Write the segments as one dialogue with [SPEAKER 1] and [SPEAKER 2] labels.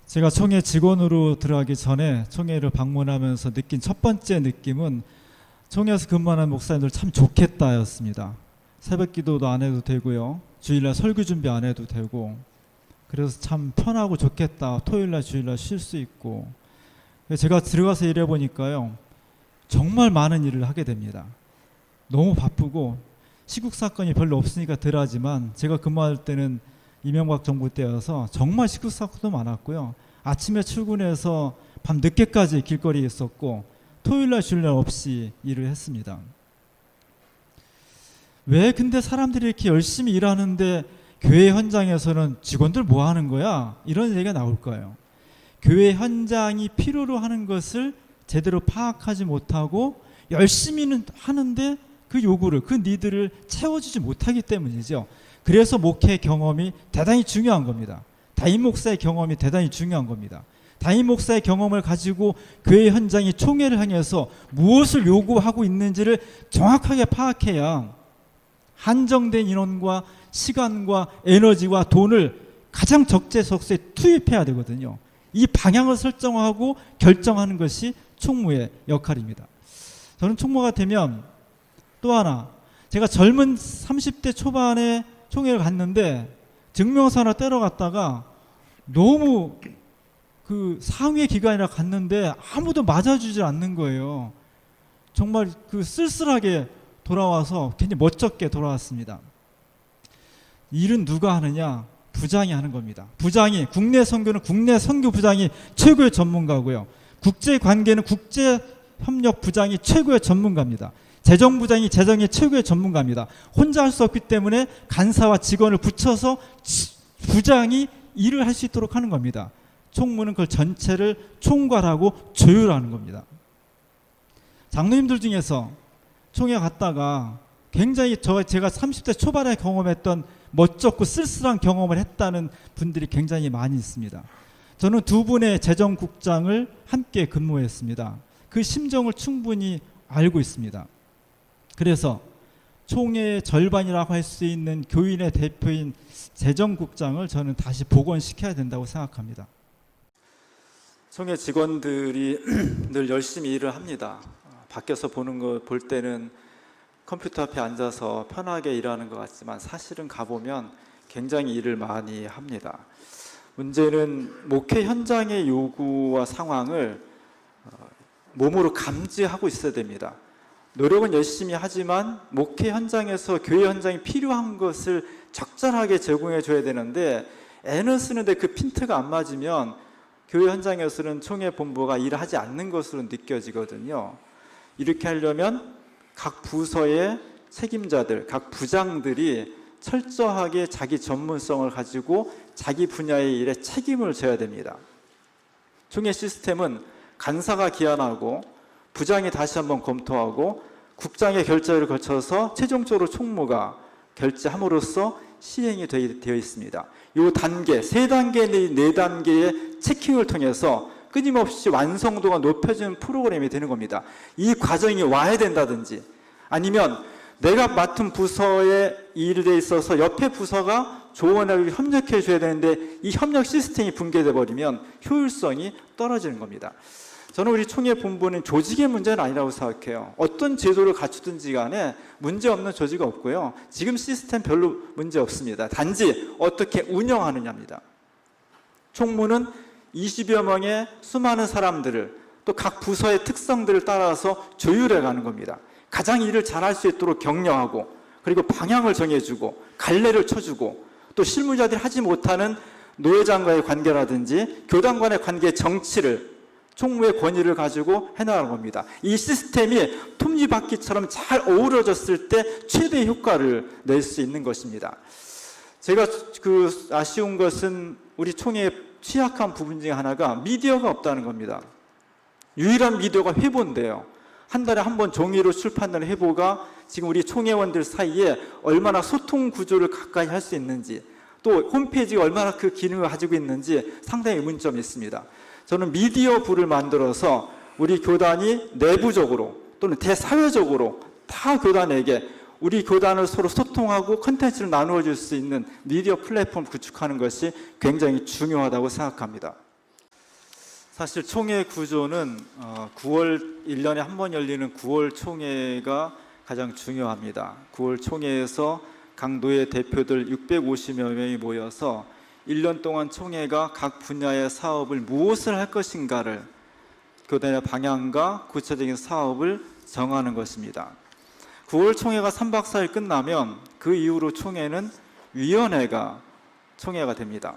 [SPEAKER 1] 제가 총회 직원으로 들어가기 전에 총회를 방문하면서 느낀 첫 번째 느낌은 총회에서 근무하는 목사님들 참 좋겠다였습니다. 새벽 기도도 안 해도 되고요. 주일날 설교 준비 안 해도 되고, 그래서 참 편하고 좋겠다. 토요일날 주일날 쉴 수 있고. 제가 들어가서 일해 보니까요, 정말 많은 일을 하게 됩니다. 너무 바쁘고 시국 사건이 별로 없으니까 덜하지만, 제가 근무할 때는 이명박 정부 때여서 정말 시국 사건도 많았고요. 아침에 출근해서 밤 늦게까지 길거리에 있었고, 토요일날 주일날 없이 일을 했습니다. 왜 근데 사람들이 이렇게 열심히 일하는데 교회 현장에서는 직원들 뭐 하는 거야? 이런 얘기가 나올 거예요. 교회 현장이 필요로 하는 것을 제대로 파악하지 못하고 열심히는 하는데 그 요구를, 그 니드를 채워주지 못하기 때문이죠. 그래서 목회 경험이 대단히 중요한 겁니다. 담임 목사의 경험이 대단히 중요한 겁니다. 담임 목사의 경험을 가지고 교회 현장이 총회를 향해서 무엇을 요구하고 있는지를 정확하게 파악해야 한정된 인원과 시간과 에너지와 돈을 가장 적재적소에 투입해야 되거든요. 이 방향을 설정하고 결정하는 것이 총무의 역할입니다. 저는 총무가 되면 또 하나, 제가 젊은 30대 초반에 총회를 갔는데 증명서 하나 떼러 갔다가 너무 그 상회 기간이라 갔는데 아무도 맞아주지 않는 거예요. 정말 그 쓸쓸하게 돌아와서 굉장히 멋쩍게 돌아왔습니다. 일은 누가 하느냐? 부장이 하는 겁니다. 부장이, 국내 선교는 국내 선교 부장이 최고의 전문가고요. 국제 관계는 국제 협력 부장이 최고의 전문가입니다. 재정 부장이 재정의 최고의 전문가입니다. 혼자 할 수 없기 때문에 간사와 직원을 붙여서 부장이 일을 할 수 있도록 하는 겁니다. 총무는 그 전체를 총괄하고 조율하는 겁니다. 장로님들 중에서 총회 갔다가 굉장히 제가 30대 초반에 경험했던 멋졌고 쓸쓸한 경험을 했다는 분들이 굉장히 많이 있습니다. 저는 두 분의 재정국장을 함께 근무했습니다. 그 심정을 충분히 알고 있습니다. 그래서 총회의 절반이라고 할 수 있는 교인의 대표인 재정국장을 저는 다시 복원시켜야 된다고 생각합니다. 총회 직원들이 늘 열심히 일을 합니다. 밖에서 보는 거 볼 때는 컴퓨터 앞에 앉아서 편하게 일하는 것 같지만 사실은 가보면 굉장히 일을 많이 합니다. 문제는 목회 현장의 요구와 상황을 몸으로 감지하고 있어야 됩니다. 노력은 열심히 하지만 목회 현장에서 교회 현장이 필요한 것을 적절하게 제공해 줘야 되는데, 애는 쓰는데 그 핀트가 안 맞으면 교회 현장에서는 총회 본부가 일을 하지 않는 것으로 느껴지거든요. 이렇게 하려면 각 부서의 책임자들, 각 부장들이 철저하게 자기 전문성을 가지고 자기 분야의 일에 책임을 져야 됩니다. 총회 시스템은 간사가 기한하고 부장이 다시 한번 검토하고 국장의 결재를 거쳐서 최종적으로 총무가 결재함으로써 시행이 되어 있습니다. 이 단계, 3단계, 4단계의 체킹을 통해서 끊임없이 완성도가 높여지는 프로그램이 되는 겁니다. 이 과정이 와야 된다든지, 아니면 내가 맡은 부서의 일에 있어서 옆에 부서가 조언하고 협력해 줘야 되는데 이 협력 시스템이 붕괴돼 버리면 효율성이 떨어지는 겁니다. 저는 우리 총회 본부는 조직의 문제는 아니라고 생각해요. 어떤 제도를 갖추든지 간에 문제 없는 조직은 없고요. 지금 시스템 별로 문제 없습니다. 단지 어떻게 운영하느냐입니다. 총무는 20여 명의 수많은 사람들을 또 각 부서의 특성들을 따라서 조율해 가는 겁니다. 가장 일을 잘할 수 있도록 격려하고, 그리고 방향을 정해주고 갈래를 쳐주고, 또 실무자들이 하지 못하는 노회장과의 관계라든지 교단 간의 관계의 정치를 총무의 권위를 가지고 해나가는 겁니다. 이 시스템이 톱니바퀴처럼 잘 어우러졌을 때 최대의 효과를 낼 수 있는 것입니다. 제가 아쉬운 것은 우리 총회의 취약한 부분 중에 하나가 미디어가 없다는 겁니다. 유일한 미디어가 회보인데요. 한 달에 한 번 종이로 출판되는 회보가 지금 우리 총회원들 사이에 얼마나 소통 구조를 가까이 할 수 있는지, 또 홈페이지가 얼마나 그 기능을 가지고 있는지 상당히 의문점이 있습니다. 저는 미디어부를 만들어서 우리 교단이 내부적으로 또는 대사회적으로 타 교단에게 우리 교단을 서로 소통하고 컨텐츠를 나누어 줄 수 있는 미디어 플랫폼을 구축하는 것이 굉장히 중요하다고 생각합니다.
[SPEAKER 2] 사실 총회 구조는 9월 1년에 한 번 열리는 9월 총회가 가장 중요합니다. 9월 총회에서 각 노예 대표들 650여 명이 모여서 1년 동안 총회가 각 분야의 사업을 무엇을 할 것인가를 교단의 방향과 구체적인 사업을 정하는 것입니다. 9월 총회가 3박 4일 끝나면 그 이후로 총회는 총회가 됩니다.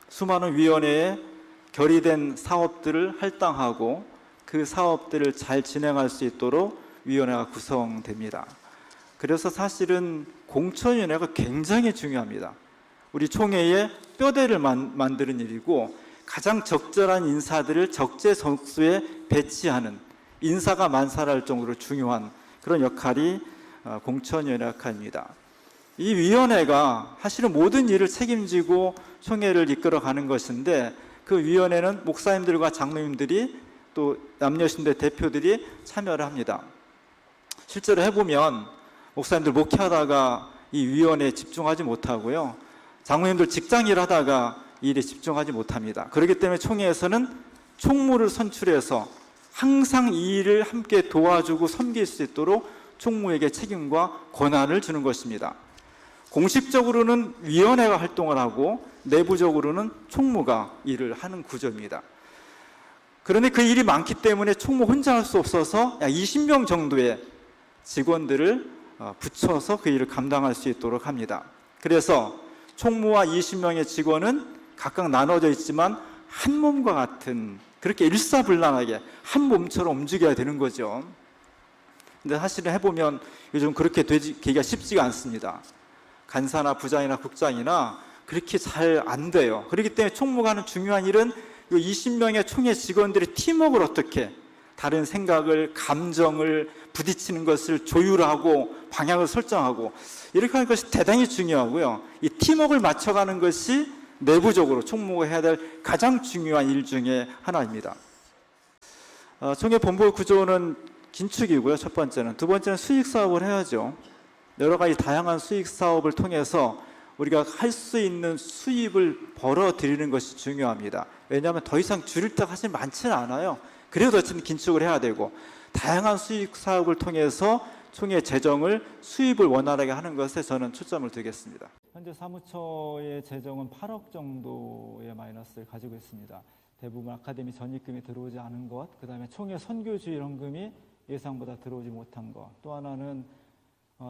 [SPEAKER 2] 수많은 위원회에 결의된 사업들을 할당하고 그 사업들을 잘 진행할 수 있도록 위원회가 구성됩니다. 그래서 사실은 공천위원회가 굉장히 중요합니다. 우리 총회의 뼈대를 만드는 일이고 가장 적절한 인사들을 적재적소에 배치하는 인사가 만살할 정도로 중요한 그런 역할이 공천위원회 역할입니다. 이 위원회가 사실은 모든 일을 책임지고 총회를 이끌어가는 것인데 그 위원회는 목사님들과 장로님들이 또 남녀신대 대표들이 참여를 합니다. 실제로 해보면 목사님들 목회하다가 이 위원회에 집중하지 못하고요. 장로님들 직장일 하다가 이 일에 집중하지 못합니다. 그렇기 때문에 총회에서는 총무를 선출해서 항상 이 일을 함께 도와주고 섬길 수 있도록 총무에게 책임과 권한을 주는 것입니다. 공식적으로는 위원회가 활동을 하고 내부적으로는 총무가 일을 하는 구조입니다. 그런데 그 일이 많기 때문에 총무 혼자 할 수 없어서 약 20명 정도의 직원들을 붙여서 그 일을 감당할 수 있도록 합니다. 그래서 총무와 20명의 직원은 각각 나눠져 있지만 한 몸과 같은 그렇게 일사불란하게 한 몸처럼 움직여야 되는 거죠. 근데 사실은 해보면 요즘 그렇게 되기가 쉽지가 않습니다. 간사나 부장이나 국장이나 그렇게 잘 안 돼요. 그렇기 때문에 총무가 하는 중요한 일은 이 20명의 총회 직원들의 팀워크를 어떻게 다른 생각을, 감정을 부딪히는 것을 조율하고 방향을 설정하고 이렇게 하는 것이 대단히 중요하고요. 이 팀워크를 맞춰가는 것이 내부적으로 총무가 해야 될 가장 중요한 일 중에 하나입니다. 총회 본부 구조는 긴축이고요. 첫 번째는. 두 번째는 수익 사업을 해야죠. 여러 가지 다양한 수익 사업을 통해서 우리가 할 수 있는 수입을 벌어들이는 것이 중요합니다. 왜냐하면 더 이상 줄일 때가 사실 많지는 않아요. 그래도 어쨌든 긴축을 해야 되고 다양한 수익 사업을 통해서 총회 재정을 수입을 원활하게 하는 것에 저는 초점을 두겠습니다. 현재 사무처의 재정은 8억 정도의 마이너스를 가지고 있습니다. 대부분 아카데미 전입금이 들어오지 않은 것, 그 다음에 총회 선교주일 헌금이 예상보다 들어오지 못한 것, 또 하나는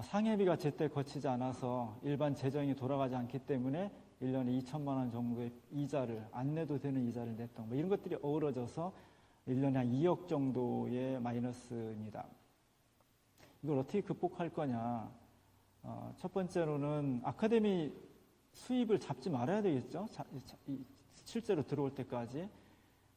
[SPEAKER 2] 상해비가 제때 거치지 않아서 일반 재정이 돌아가지 않기 때문에 1년에 2천만 원 정도의 이자를 안 내도 되는 이자를 냈던 이런 것들이 어우러져서 1년에 한 2억 정도의 마이너스입니다. 이걸 어떻게 극복할 거냐? 첫 번째로는 아카데미 수입을 잡지 말아야 되겠죠. 실제로 들어올 때까지.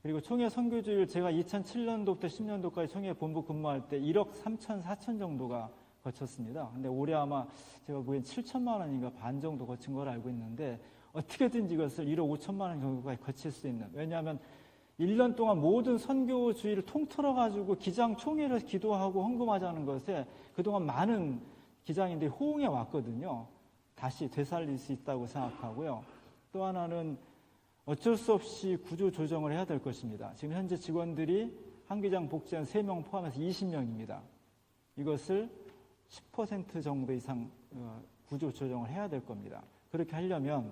[SPEAKER 2] 그리고 총회 선교주일 제가 2007년도부터 10년도까지 총회 본부 근무할 때 1억 3천, 4천 정도가 거쳤습니다. 근데 올해 아마 제가 보기엔 7천만 원인가 반 정도 거친 걸 알고 있는데 어떻게든지 이것을 1억 5천만 원 정도까지 거칠 수 있는, 왜냐하면 1년 동안 모든 선교주의를 통틀어가지고 기장 총회를 기도하고 헌금하자는 것에 그동안 많은 기장인들이 호응해 왔거든요. 다시 되살릴 수 있다고 생각하고요. 또 하나는 어쩔 수 없이 구조 조정을 해야 될 것입니다. 지금 현재 직원들이 한기장 복지원 3명 포함해서 20명입니다. 이것을 10% 정도 이상 구조 조정을 해야 될 겁니다. 그렇게 하려면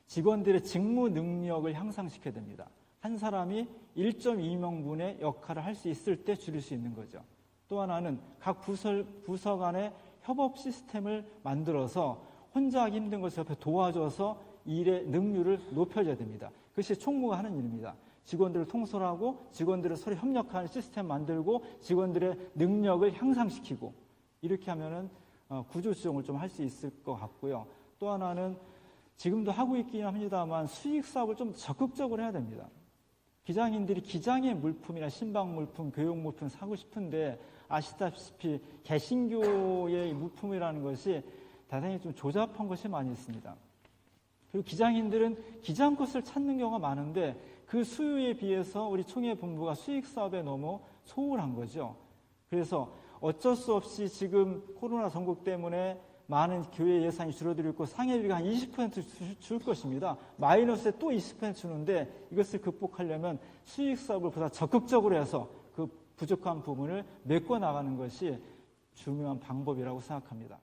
[SPEAKER 2] 직원들의 직무 능력을 향상시켜야 됩니다. 한 사람이 1.2명분의 역할을 할 수 있을 때 줄일 수 있는 거죠. 또 하나는 각 부서 간의 협업 시스템을 만들어서 혼자 하기 힘든 것을 옆에 도와줘서 일의 능률을 높여줘야 됩니다. 그것이 총무가 하는 일입니다. 직원들을 통솔하고 직원들을 서로 협력하는 시스템 만들고 직원들의 능력을 향상시키고 이렇게 하면은 구조조정을 좀 할 수 있을 것 같고요. 또 하나는 지금도 하고 있긴 합니다만 수익 사업을 좀 적극적으로 해야 됩니다. 기장인들이 기장의 물품이나 신방 물품, 교육 물품 사고 싶은데 아시다시피 개신교의 물품이라는 것이 대단히 좀 조잡한 것이 많이 있습니다. 그리고 기장인들은 기장 것을 찾는 경우가 많은데 그 수요에 비해서 우리 총회 본부가 수익 사업에 너무 소홀한 거죠. 그래서 어쩔 수 없이 지금 코로나 전국 때문에
[SPEAKER 1] 많은 교회 예산이 줄어들고 있고 상해비가 한 20% 줄 것입니다. 마이너스에 또 20% 주는데 이것을 극복하려면 수익 사업을 보다 적극적으로 해서 그 부족한 부분을 메꿔 나가는 것이 중요한 방법이라고 생각합니다.